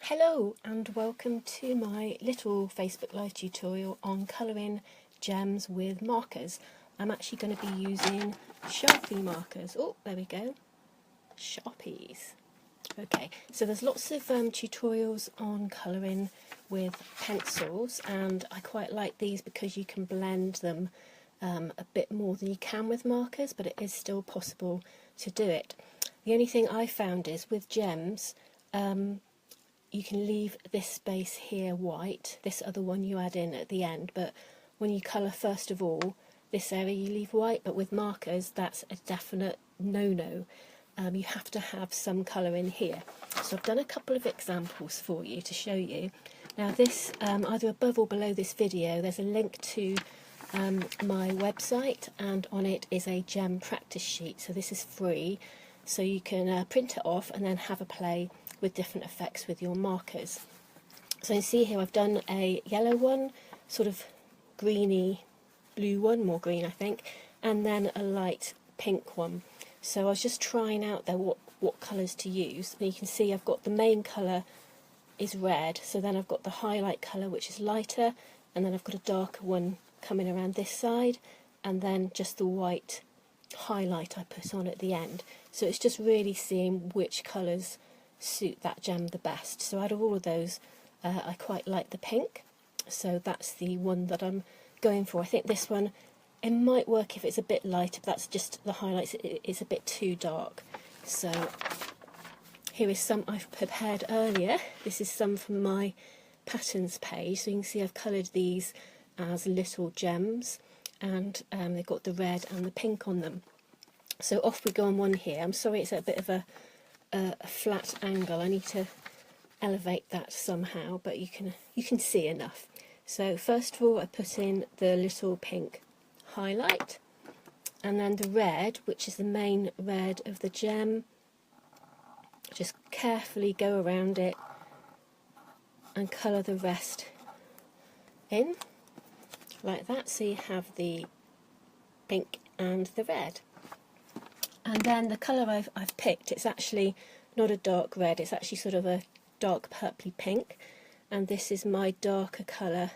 Hello and welcome to my little Facebook Live tutorial on colouring gems with markers. I'm actually going to be using Sharpie markers. Oh, there we go. Sharpies. Okay, so there's lots of tutorials on colouring with pencils, and I quite like these because you can blend them a bit more than you can with markers, but it is still possible to do it. The only thing I found is with gems, you can leave this space here white, this other one you add in at the end, but when you colour first of all, this area you leave white, but with markers that's a definite no-no. You have to have some colour in here. So I've done a couple of examples for you to show you. Now this, either above or below this video, there's a link to my website, and on it is a gem practice sheet. So this is free, so you can print it off and then have a play with different effects with your markers. So you see here I've done a yellow one, sort of greeny blue one, more green I think, and then a light pink one. So I was just trying out there what colours to use, and you can see I've got the main colour is red, so then I've got the highlight colour which is lighter, and then I've got a darker one coming around this side, and then just the white highlight I put on at the end. So it's just really seeing which colours suit that gem the best. So out of all of those, I quite like the pink, so that's the one that I'm going for. I think this one, it might work if it's a bit lighter, but that's just the highlights, it's a bit too dark. So here is some I've prepared earlier. This is some from my patterns page, so you can see I've coloured these as little gems, and they've got the red and the pink on them. So off we go on one here. I'm sorry it's a bit of a flat angle. I need to elevate that somehow, but you can see enough. So first of all I put in the little pink highlight, and then the red, which is the main red of the gem. Just carefully go around it and colour the rest in like that, so you have the pink and the red. And then the colour I've picked, it's actually not a dark red, it's actually sort of a dark purpley pink, and this is my darker colour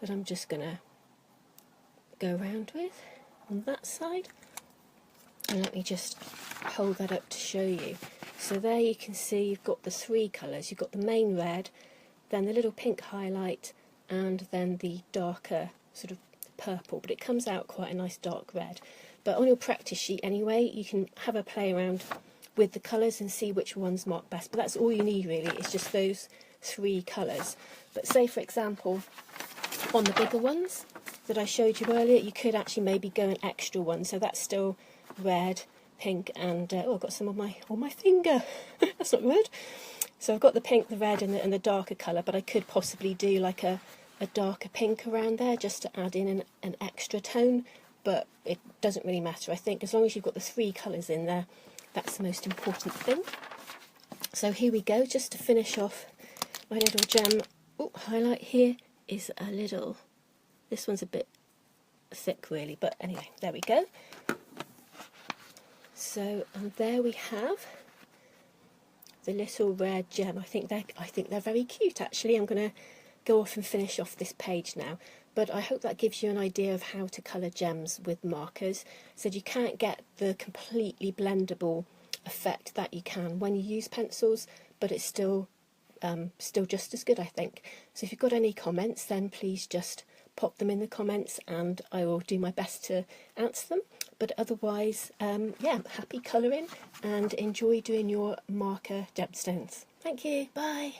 that I'm just going to go around with on that side. And let me just hold that up to show you. So there you can see you've got the three colours. You've got the main red, then the little pink highlight, and then the darker sort of purple, but it comes out quite a nice dark red. But on your practice sheet anyway, you can have a play around with the colours and see which ones mark best. But that's all you need really, it's just those three colours. But say for example, on the bigger ones that I showed you earlier, you could actually maybe go an extra one. So that's still red, pink, and oh, I've got some on my finger. That's not good. So I've got the pink, the red, and the darker colour, but I could possibly do like a darker pink around there just to add in an extra tone. But it doesn't really matter. I think as long as you've got the three colours in there, that's the most important thing. So here we go, just to finish off my little gem. Oh, highlight here is a little, this one's a bit thick really, but anyway, there we go. So, and there we have the little red gem. I think they're very cute actually. I'm going to go off and finish off this page now, but I hope that gives you an idea of how to colour gems with markers. So you can't get the completely blendable effect that you can when you use pencils, but it's still just as good, I think. So if you've got any comments, then please just pop them in the comments and I will do my best to answer them. But otherwise, yeah, happy colouring and enjoy doing your marker gemstones. Thank you, bye.